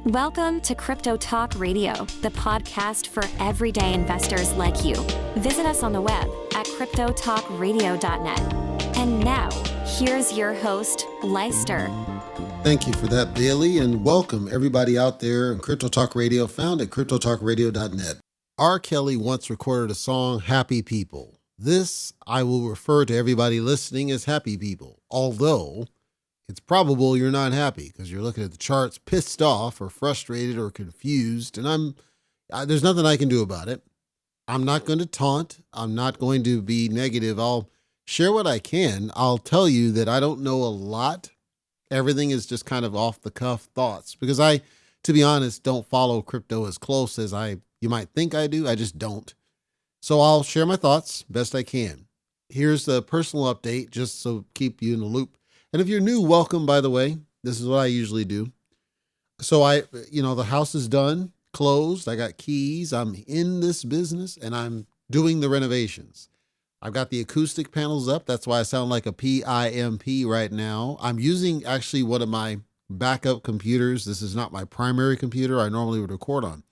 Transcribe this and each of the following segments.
Welcome to Crypto Talk Radio, the podcast for everyday investors like you. Visit us on the web at cryptotalkradio.net. And now, here's your host, Leister. Thank you for that, Bailey, and welcome everybody out there in Crypto Talk Radio, found at cryptotalkradio.net. R. Kelly once recorded a song, Happy People. This, I will refer to everybody listening as happy people, although it's probable you're not happy because you're looking at the charts pissed off or frustrated or confused, and there's nothing I can do about it. I'm not going to taunt. I'm not going to be negative. I'll share what I can. I'll tell you that I don't know a lot. Everything is just kind of off the cuff thoughts because I, to be honest, don't follow crypto as close as you might think I do. I just don't. So I'll share my thoughts best I can. Here's the personal update just so keep you in the loop. And if you're new, welcome, by the way. This is what I usually do. So the house is done, closed. I got keys. I'm in this business and I'm doing the renovations. I've got the acoustic panels up. That's why I sound like a PIMP right now. I'm using actually one of my backup computers. This is not my primary computer I normally would record on.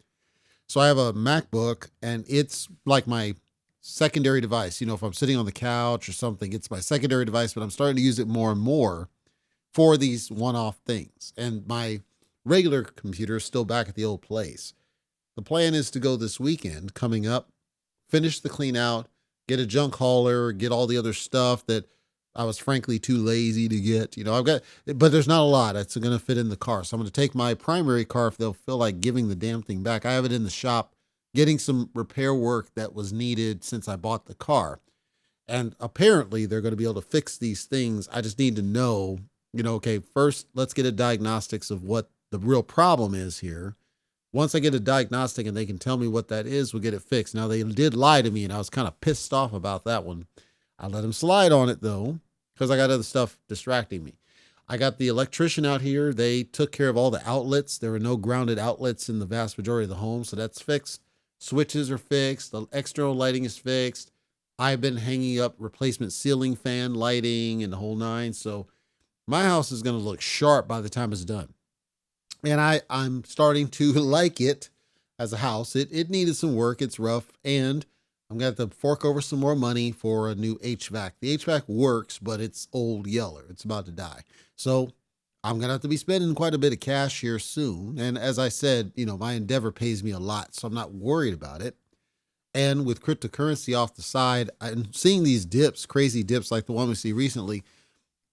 So I have a MacBook and it's like my secondary device. If I'm sitting on the couch or something, it's my secondary device, but I'm starting to use it more and more for these one-off things. And my regular computer is still back at the old place. The plan is to go this weekend coming up, finish the clean out, get a junk hauler, get all the other stuff that I was frankly too lazy to get. But there's not a lot that's going to fit in the car. So I'm going to take my primary car if they'll feel like giving the damn thing back. I have it in the shop getting some repair work that was needed since I bought the car. And apparently they're going to be able to fix these things. I just need to know, okay, first let's get a diagnostics of what the real problem is here. Once I get a diagnostic and they can tell me what that is, we'll get it fixed. Now they did lie to me and I was kind of pissed off about that one. I let them slide on it though, because I got other stuff distracting me. I got the electrician out here. They took care of all the outlets. There were no grounded outlets in the vast majority of the home, so that's fixed. Switches are fixed. The external lighting is fixed. I've been hanging up replacement ceiling fan lighting and the whole nine. So my house is going to look sharp by the time it's done. And I'm starting to like it as a house. It needed some work. It's rough. And I'm going to have to fork over some more money for a new HVAC. The HVAC works, but it's old yeller. It's about to die. So I'm going to have to be spending quite a bit of cash here soon. And as I said, my Endeavor pays me a lot, so I'm not worried about it. And with cryptocurrency off the side, I'm seeing these dips, crazy dips like the one we see recently.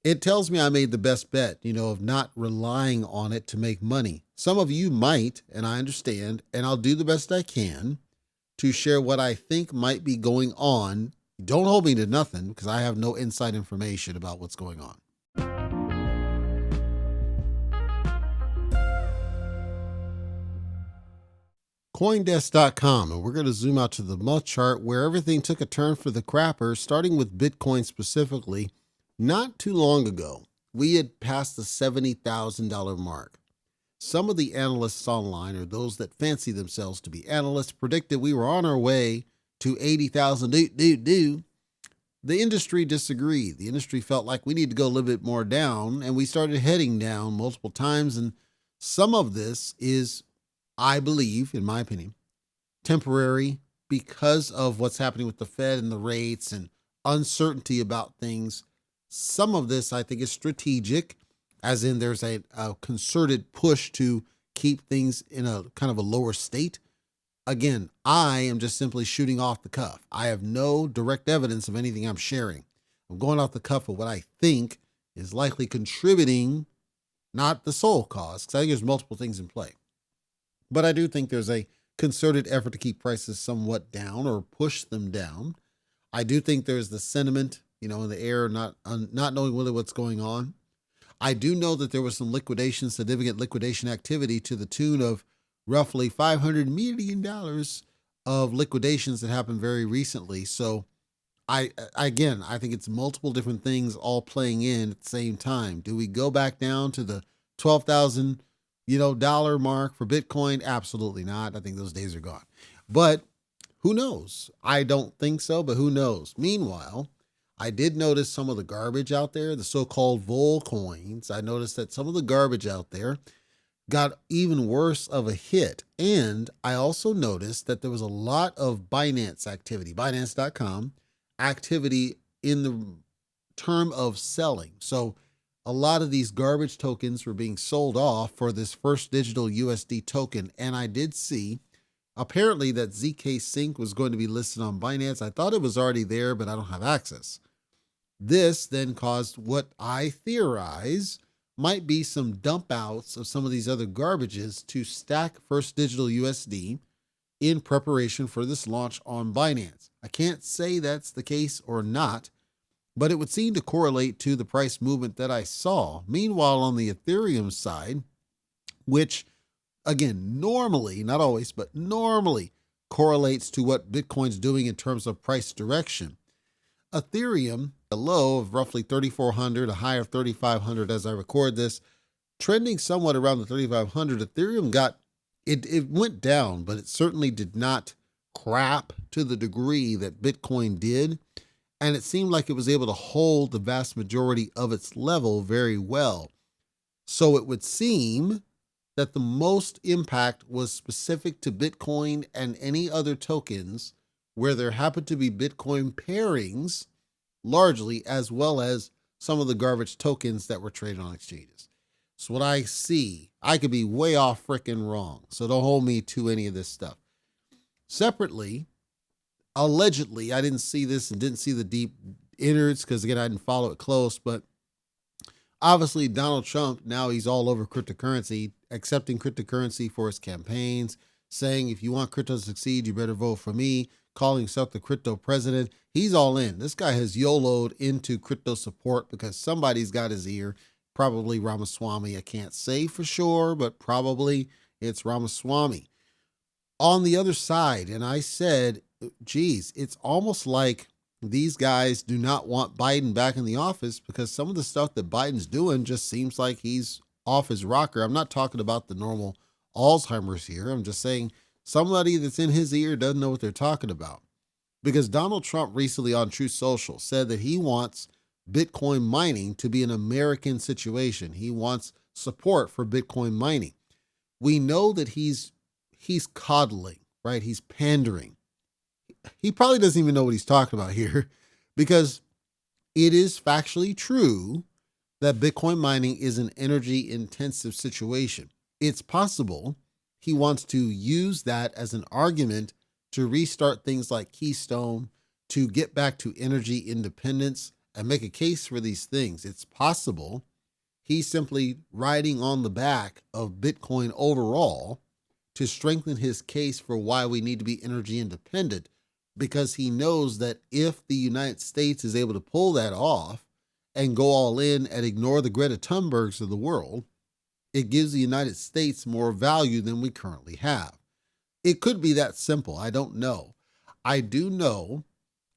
It tells me I made the best bet, of not relying on it to make money. Some of you might, and I understand, and I'll do the best I can to share what I think might be going on. Don't hold me to nothing because I have no inside information about what's going on. Coindesk.com, and we're going to zoom out to the month chart where everything took a turn for the crapper, starting with Bitcoin specifically. Not too long ago, we had passed the $70,000 mark. Some of the analysts online, or those that fancy themselves to be analysts, predicted we were on our way to 80,000. The industry disagreed. The industry felt like we need to go a little bit more down, and we started heading down multiple times. And some of this is, I believe, in my opinion, temporary because of what's happening with the Fed and the rates and uncertainty about things. Some of this, I think, is strategic, as in there's a concerted push to keep things in a kind of a lower state. Again, I am just simply shooting off the cuff. I have no direct evidence of anything I'm sharing. I'm going off the cuff of what I think is likely contributing, not the sole cause, because I think there's multiple things in play. But I do think there's a concerted effort to keep prices somewhat down or push them down. I do think there's the sentiment, in the air, not knowing really what's going on. I do know that there was some significant liquidation activity to the tune of roughly $500 million of liquidations that happened very recently. So I think it's multiple different things all playing in at the same time. Do we go back down to the 12,000 dollar mark for Bitcoin? Absolutely not. I think those days are gone. But who knows? I don't think so, but who knows? Meanwhile, I did notice some of the garbage out there, the so-called vol coins. I noticed that some of the garbage out there, got even worse of a hit. And I also noticed that there was a lot of Binance activity, Binance.com activity in the term of selling. So a lot of these garbage tokens were being sold off for this first digital USD token. And I did see apparently that ZK Sync was going to be listed on Binance. I thought it was already there, but I don't have access. This then caused what I theorize might be some dump outs of some of these other garbages to stack First Digital USD in preparation for this launch on Binance. I can't say that's the case or not, but it would seem to correlate to the price movement that I saw. Meanwhile, on the Ethereum side, which again, normally, not always, but normally correlates to what Bitcoin's doing in terms of price direction. Ethereum, a low of roughly 3,400, a high of 3,500 as I record this, trending somewhat around the 3,500. Ethereum it went down, but it certainly did not crap to the degree that Bitcoin did. And it seemed like it was able to hold the vast majority of its level very well. So it would seem that the most impact was specific to Bitcoin and any other tokens where there happened to be Bitcoin pairings largely, as well as some of the garbage tokens that were traded on exchanges. So what I see, I could be way off freaking wrong. So don't hold me to any of this stuff. Separately, allegedly, I didn't see this and didn't see the deep innards because again, I didn't follow it close, but obviously Donald Trump, now he's all over cryptocurrency, accepting cryptocurrency for his campaigns, saying if you want crypto to succeed, you better vote for me, calling himself the crypto president. He's all in. This guy has YOLO'd into crypto support because somebody's got his ear, probably Ramaswamy. I can't say for sure, but probably it's Ramaswamy. On the other side, and I said, geez, it's almost like these guys do not want Biden back in the office because some of the stuff that Biden's doing just seems like he's off his rocker. I'm not talking about the normal Alzheimer's here. I'm just saying somebody that's in his ear doesn't know what they're talking about. Because Donald Trump recently on Truth Social said that he wants Bitcoin mining to be an American situation. He wants support for Bitcoin mining. We know that he's coddling, right? He's pandering. He probably doesn't even know what he's talking about here because it is factually true that Bitcoin mining is an energy intensive situation. It's possible he wants to use that as an argument to restart things like Keystone, to get back to energy independence and make a case for these things. It's possible he's simply riding on the back of Bitcoin overall to strengthen his case for why we need to be energy independent, because he knows that if the United States is able to pull that off and go all in and ignore the Greta Thunbergs of the world, it gives the United States more value than we currently have. It could be that simple. I don't know. I do know,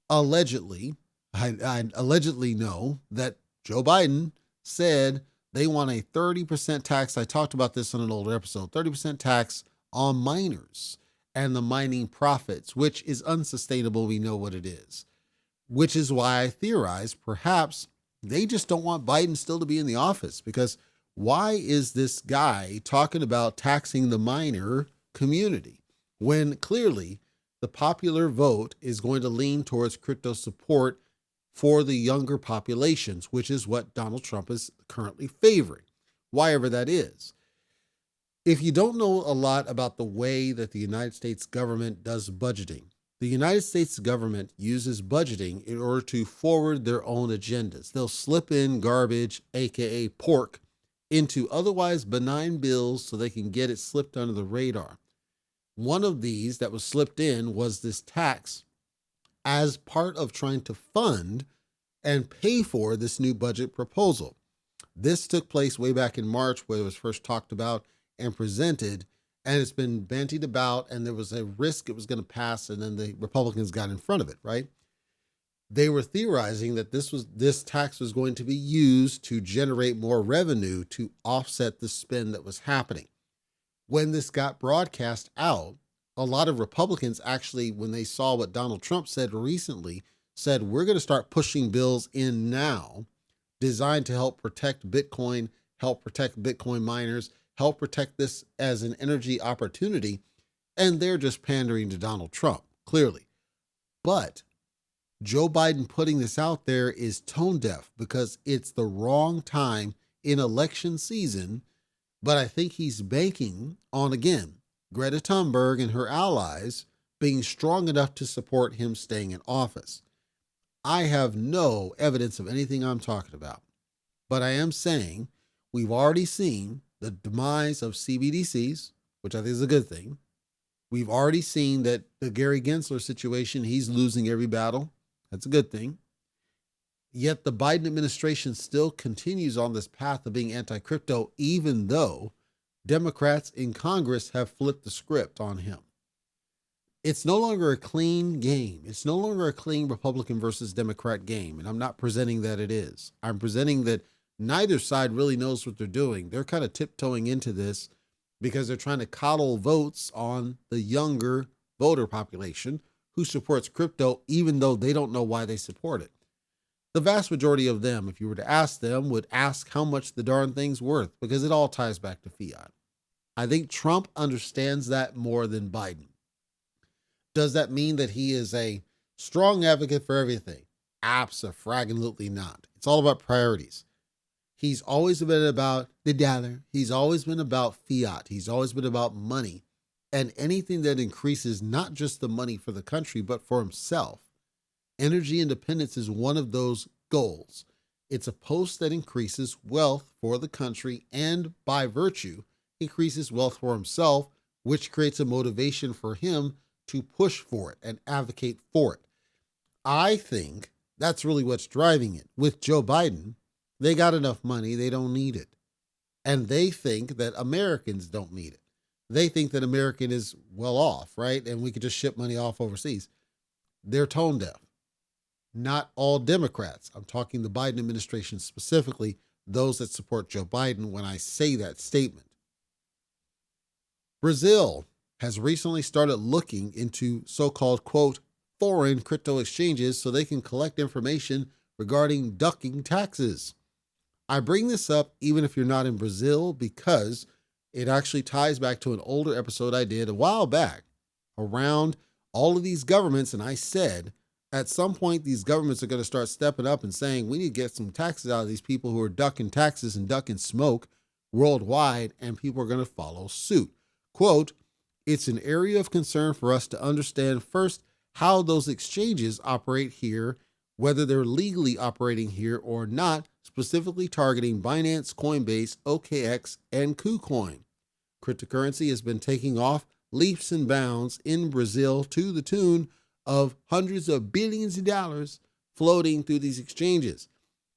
allegedly, I allegedly know that Joe Biden said they want a 30% tax. I talked about this on an older episode, 30% tax on miners and the mining profits, which is unsustainable. We know what it is, which is why I theorize perhaps they just don't want Biden still to be in the office, because why is this guy talking about taxing the miner community when clearly the popular vote is going to lean towards crypto support for the younger populations, which is what Donald Trump is currently favoring, why ever that is. If you don't know a lot about the way that the United States government does budgeting, the United States government uses budgeting in order to forward their own agendas. They'll slip in garbage, aka pork, into otherwise benign bills so they can get it slipped under the radar. One of these that was slipped in was this tax as part of trying to fund and pay for this new budget proposal. This took place way back in March, where it was first talked about and presented, and it's been bantied about, and there was a risk it was going to pass, and then the Republicans got in front of it, right? They were theorizing that this tax was going to be used to generate more revenue to offset the spend that was happening. When this got broadcast out, a lot of Republicans actually, when they saw what Donald Trump said recently, said, we're going to start pushing bills in now designed to help protect Bitcoin miners, help protect this as an energy opportunity, and they're just pandering to Donald Trump, clearly. But Joe Biden putting this out there is tone deaf because it's the wrong time in election season. But I think he's banking on, again, Greta Thunberg and her allies being strong enough to support him staying in office. I have no evidence of anything I'm talking about, but I am saying we've already seen the demise of CBDCs, which I think is a good thing. We've already seen that the Gary Gensler situation, he's losing every battle. That's a good thing. Yet the Biden administration still continues on this path of being anti-crypto, even though Democrats in Congress have flipped the script on him. It's no longer a clean game. It's no longer a clean Republican versus Democrat game. And I'm not presenting that it is. I'm presenting that neither side really knows what they're doing. They're kind of tiptoeing into this because they're trying to coddle votes on the younger voter population who supports crypto, even though they don't know why they support it. The vast majority of them, if you were to ask them, would ask how much the darn thing's worth because it all ties back to fiat. I think Trump understands that more than Biden. Does that mean that he is a strong advocate for everything? Abso-fragging-lutely not. It's all about priorities. He's always been about the dollar. He's always been about fiat. He's always been about money and anything that increases not just the money for the country, but for himself. Energy independence is one of those goals. It's a post that increases wealth for the country and by virtue increases wealth for himself, which creates a motivation for him to push for it and advocate for it. I think that's really what's driving it. With Joe Biden, they got enough money, they don't need it. And they think that Americans don't need it. They think that American is well off, right? And we could just ship money off overseas. They're tone deaf. Not all Democrats. I'm talking the Biden administration specifically, those that support Joe Biden when I say that statement. Brazil has recently started looking into so-called, quote, foreign crypto exchanges so they can collect information regarding ducking taxes. I bring this up even if you're not in Brazil because it actually ties back to an older episode I did a while back around all of these governments. And I said, at some point, these governments are going to start stepping up and saying, we need to get some taxes out of these people who are ducking taxes and ducking smoke worldwide, and people are going to follow suit. Quote, it's an area of concern for us to understand first how those exchanges operate here, whether they're legally operating here or not, specifically targeting Binance, Coinbase, OKX, and KuCoin. Cryptocurrency has been taking off leaps and bounds in Brazil to the tune of hundreds of billions of dollars floating through these exchanges.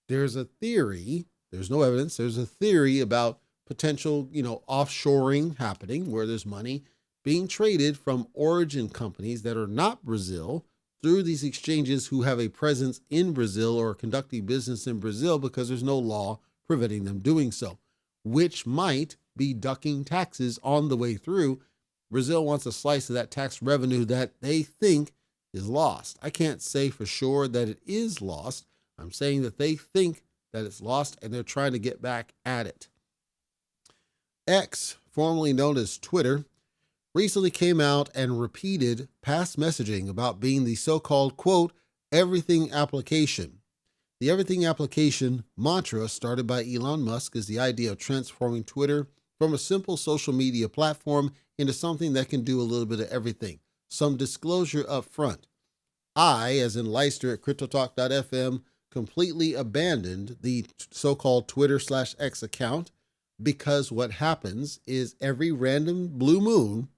There's a theory, there's no evidence, there's a theory about potential, offshoring happening where there's money being traded from origin companies that are not Brazil through these exchanges who have a presence in Brazil or conducting business in Brazil because there's no law preventing them doing so, which might be ducking taxes on the way through. Brazil wants a slice of that tax revenue that they think is lost. I can't say for sure that it is lost. I'm saying that they think that it's lost and they're trying to get back at it. X, formerly known as Twitter, recently came out and repeated past messaging about being the so-called, quote, everything application. The everything application mantra started by Elon Musk is the idea of transforming Twitter from a simple social media platform into something that can do a little bit of everything. Some disclosure up front. I, as in Leister at CryptoTalk.fm, completely abandoned the so-called Twitter/X account because what happens is every random blue moon,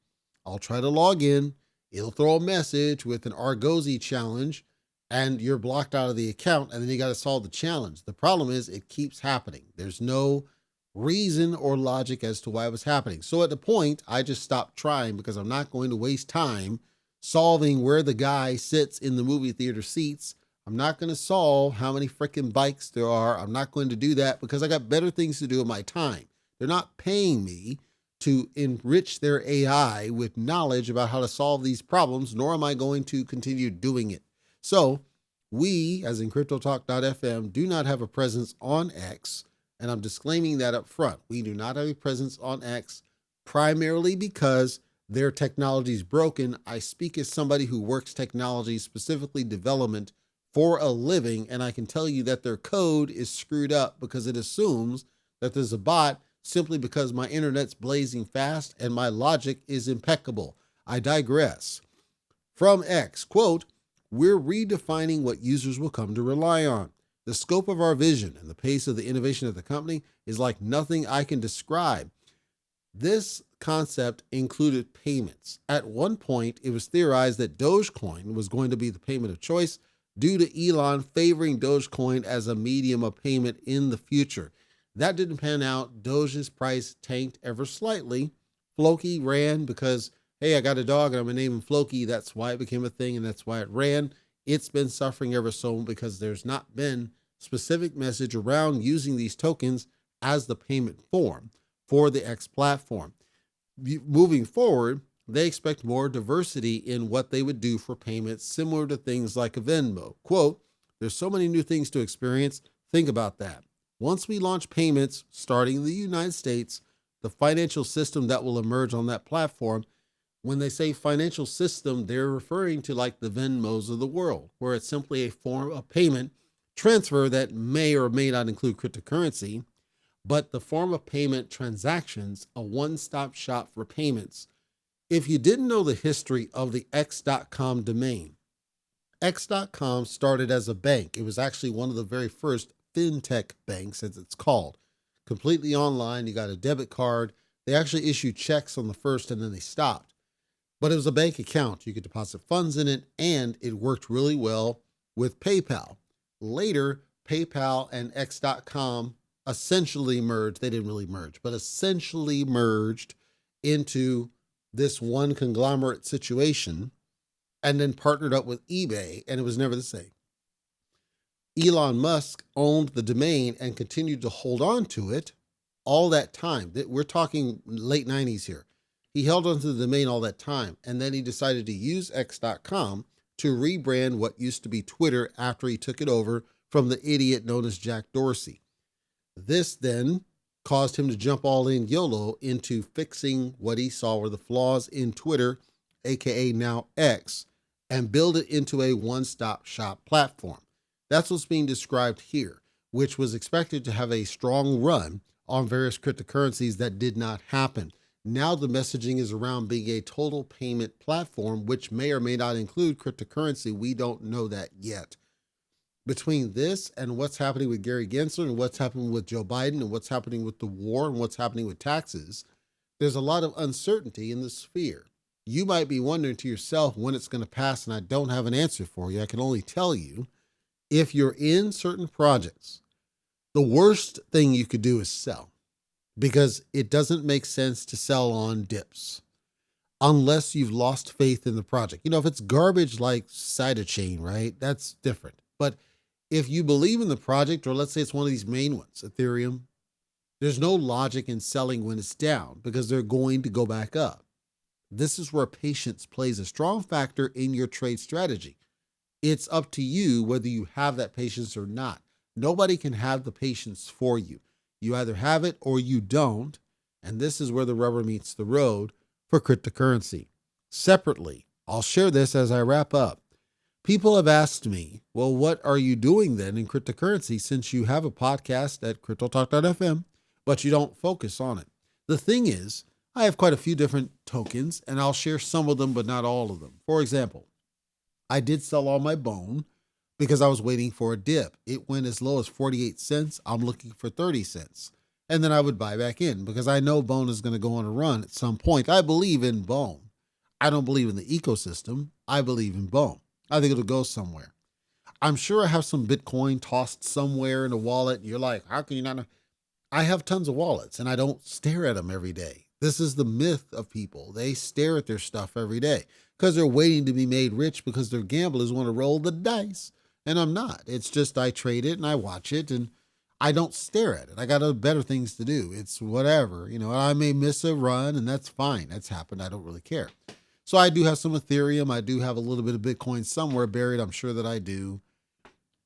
I'll try to log in, it'll throw a message with an Argosy challenge, and you're blocked out of the account, and then you got to solve the challenge. The problem is it keeps happening. There's no reason or logic as to why it was happening. So at the point, I just stopped trying because I'm not going to waste time solving where the guy sits in the movie theater seats. I'm not going to solve how many freaking bikes there are. I'm not going to do that because I got better things to do with my time. They're not paying me to enrich their AI with knowledge about how to solve these problems, nor am I going to continue doing it. So we, as in CryptoTalk.fm, do not have a presence on X. And I'm disclaiming that up front. We do not have a presence on X primarily because their technology is broken. I speak as somebody who works technology, specifically development, for a living, and I can tell you that their code is screwed up because it assumes that there's a bot simply because my internet's blazing fast and my logic is impeccable. I digress. From X, quote, "We're redefining what users will come to rely on. The scope of our vision and the pace of the innovation of the company is like nothing I can describe." This concept included payments. At one point, it was theorized that Dogecoin was going to be the payment of choice due to Elon favoring Dogecoin as a medium of payment in the future. That didn't pan out. Doge's price tanked ever slightly. Floki ran because, hey, I got a dog and I'm going to name him Floki. That's why it became a thing and that's why it ran. It's been suffering ever so because there's not been specific message around using these tokens as the payment form for the X platform. Moving forward, they expect more diversity in what they would do for payments, similar to things like a Venmo. Quote, "There's so many new things to experience. Think about that. Once we launch payments, starting in the United States, the financial system that will emerge on that platform," when they say financial system, they're referring to like the Venmos of the world, where it's simply a form of payment transfer that may or may not include cryptocurrency, but the form of payment transactions, a one-stop shop for payments. If you didn't know the history of the X.com domain, X.com started as a bank. It was actually one of the very first fintech banks, as it's called. Completely online, you got a debit card. They actually issued checks on the first and then they stopped. But it was a bank account. You could deposit funds in it, and it worked really well with PayPal. Later, PayPal and X.com essentially merged. They didn't really merge, but essentially merged into this one conglomerate situation and then partnered up with eBay, and it was never the same. Elon Musk owned the domain and continued to hold on to it all that time. We're talking late 90s here. He held onto the domain all that time, and then he decided to use X.com to rebrand what used to be Twitter after he took it over from the idiot known as Jack Dorsey. This then caused him to jump all in YOLO into fixing what he saw were the flaws in Twitter, aka now X, and build it into a one-stop shop platform. That's what's being described here, which was expected to have a strong run on various cryptocurrencies that did not happen. Now the messaging is around being a total payment platform, which may or may not include cryptocurrency. We don't know that yet. Between this and what's happening with Gary Gensler and what's happening with Joe Biden and what's happening with the war and what's happening with taxes, there's a lot of uncertainty in the sphere. You might be wondering to yourself when it's going to pass, and I don't have an answer for you. I can only tell you, if you're in certain projects, the worst thing you could do is sell, because it doesn't make sense to sell on dips unless you've lost faith in the project. You know, if it's garbage like Cytochain, right? That's different. But if you believe in the project, or let's say it's one of these main ones, Ethereum, there's no logic in selling when it's down because they're going to go back up. This is where patience plays a strong factor in your trade strategy. It's up to you whether you have that patience or not. Nobody can have the patience for you. You either have it or you don't. And this is where the rubber meets the road for cryptocurrency. Separately, I'll share this as I wrap up. People have asked me, well, what are you doing then in cryptocurrency since you have a podcast at cryptotalk.fm, but you don't focus on it? The thing is, I have quite a few different tokens, and I'll share some of them, but not all of them. For example, I did sell all my bone because I was waiting for a dip. It went as low as 48 cents. I'm looking for 30 cents. And then I would buy back in because I know bone is going to go on a run at some point. I believe in bone. I don't believe in the ecosystem. I believe in bone. I think it'll go somewhere. I'm sure I have some Bitcoin tossed somewhere in a wallet. You're like, how can you not know? I have tons of wallets and I don't stare at them every day. This is the myth of people. They stare at their stuff every day because they're waiting to be made rich because their gamblers want to roll the dice. And I'm not. It's just I trade it and I watch it and I don't stare at it. I got other better things to do. It's whatever, I may miss a run and that's fine. That's happened. I don't really care. So I do have some Ethereum. I do have a little bit of Bitcoin somewhere buried. I'm sure that I do.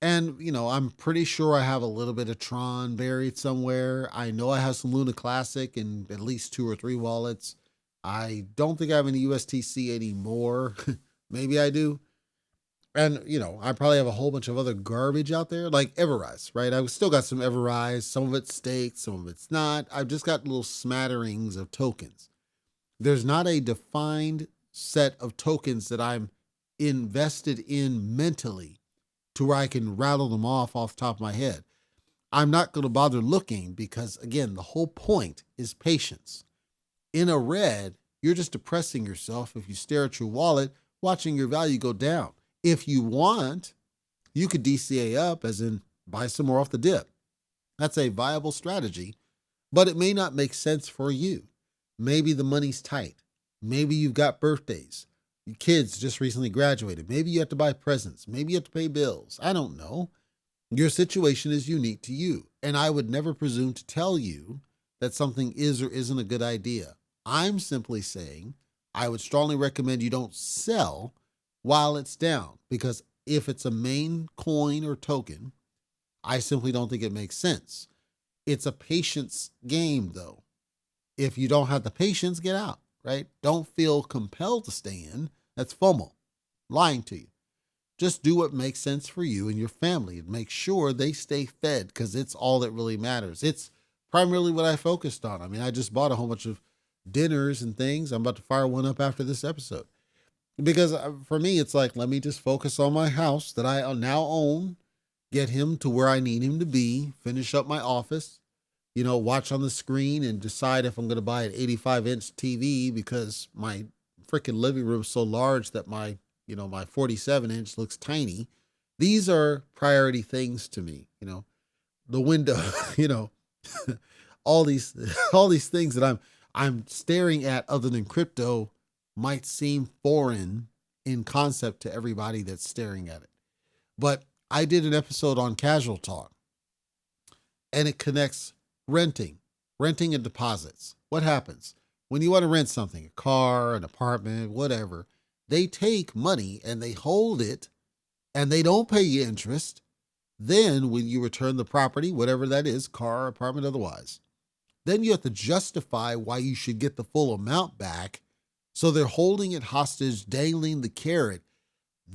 And, I'm pretty sure I have a little bit of Tron buried somewhere. I know I have some Luna Classic in at least 2 or 3 wallets. I don't think I have any USTC anymore. Maybe I do. And, I probably have a whole bunch of other garbage out there, like Everrise, right? I've still got some Everrise. Some of it's staked, some of it's not. I've just got little smatterings of tokens. There's not a defined set of tokens that I'm invested in mentally to where I can rattle them off the top of my head. I'm not going to bother looking because, again, the whole point is patience. In a red, you're just depressing yourself if you stare at your wallet, watching your value go down. If you want, you could DCA up, as in buy some more off the dip. That's a viable strategy, but it may not make sense for you. Maybe the money's tight. Maybe you've got birthdays. Your kids just recently graduated. Maybe you have to buy presents. Maybe you have to pay bills. I don't know. Your situation is unique to you, and I would never presume to tell you that something is or isn't a good idea. I'm simply saying I would strongly recommend you don't sell while it's down, because if it's a main coin or token, I simply don't think it makes sense. It's a patience game, though. If you don't have the patience, get out, right? Don't feel compelled to stay in. That's FOMO, lying to you. Just do what makes sense for you and your family and make sure they stay fed, because it's all that really matters. It's primarily what I focused on. I mean, I just bought a whole bunch of dinners and things. I'm about to fire one up after this episode. Because for me, it's like, let me just focus on my house that I now own, get him to where I need him to be, finish up my office, watch on the screen and decide if I'm going to buy an 85-inch TV because my freaking living room is so large that my 47-inch looks tiny. These are priority things to me, the window, all these things that I'm staring at other than crypto might seem foreign in concept to everybody that's staring at it. But I did an episode on Casual Talk, and it connects renting and deposits. What happens when you want to rent something, a car, an apartment, whatever? They take money and they hold it and they don't pay you interest. Then when you return the property, whatever that is, car, apartment, otherwise, then you have to justify why you should get the full amount back. So they're holding it hostage, dangling the carrot.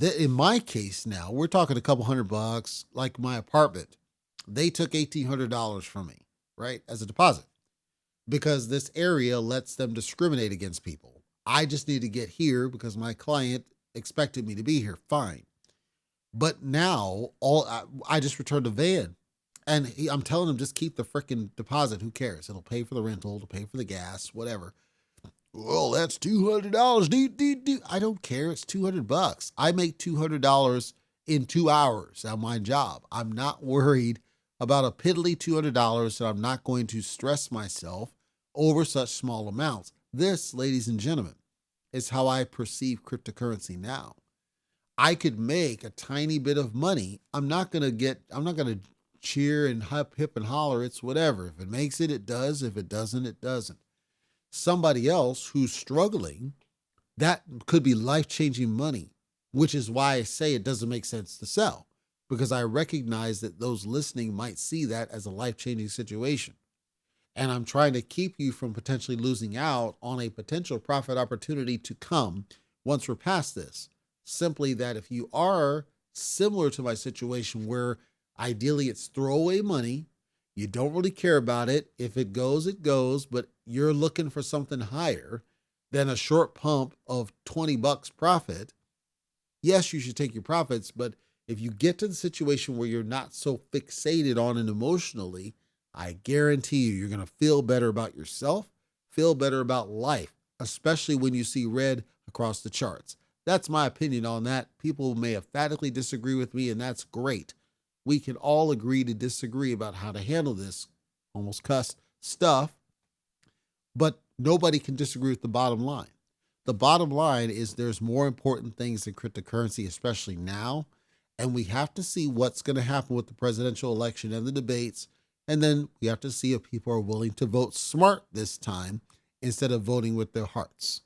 In my case now, we're talking a couple $100, like my apartment. They took $1,800 from me, right, as a deposit, because this area lets them discriminate against people. I just need to get here because my client expected me to be here. Fine. But now I just returned a van, and I'm telling him, just keep the freaking deposit. Who cares? It'll pay for the rental, it'll pay for the gas, whatever. Well, that's $200. I don't care. It's $200. I make $200 in 2 hours on my job. I'm not worried about a piddly $200 that I'm not going to stress myself over such small amounts. This, ladies and gentlemen, is how I perceive cryptocurrency now. I could make a tiny bit of money. I'm not going to cheer and hip and holler. It's whatever. If it makes it, it does. If it doesn't, it doesn't. Somebody else who's struggling, that could be life-changing money, which is why I say it doesn't make sense to sell, because I recognize that those listening might see that as a life-changing situation. And I'm trying to keep you from potentially losing out on a potential profit opportunity to come once we're past this. Simply that if you are similar to my situation, where ideally it's throwaway money, you don't really care about it. If it goes, it goes, but you're looking for something higher than a short pump of $20 profit. Yes, you should take your profits, but if you get to the situation where you're not so fixated on it emotionally, I guarantee you're going to feel better about yourself, feel better about life, especially when you see red across the charts. That's my opinion on that. People may emphatically disagree with me, and that's great. We can all agree to disagree about how to handle this almost cuss stuff, but nobody can disagree with the bottom line. The bottom line is there's more important things than cryptocurrency, especially now, and we have to see what's going to happen with the presidential election and the debates, and then we have to see if people are willing to vote smart this time instead of voting with their hearts.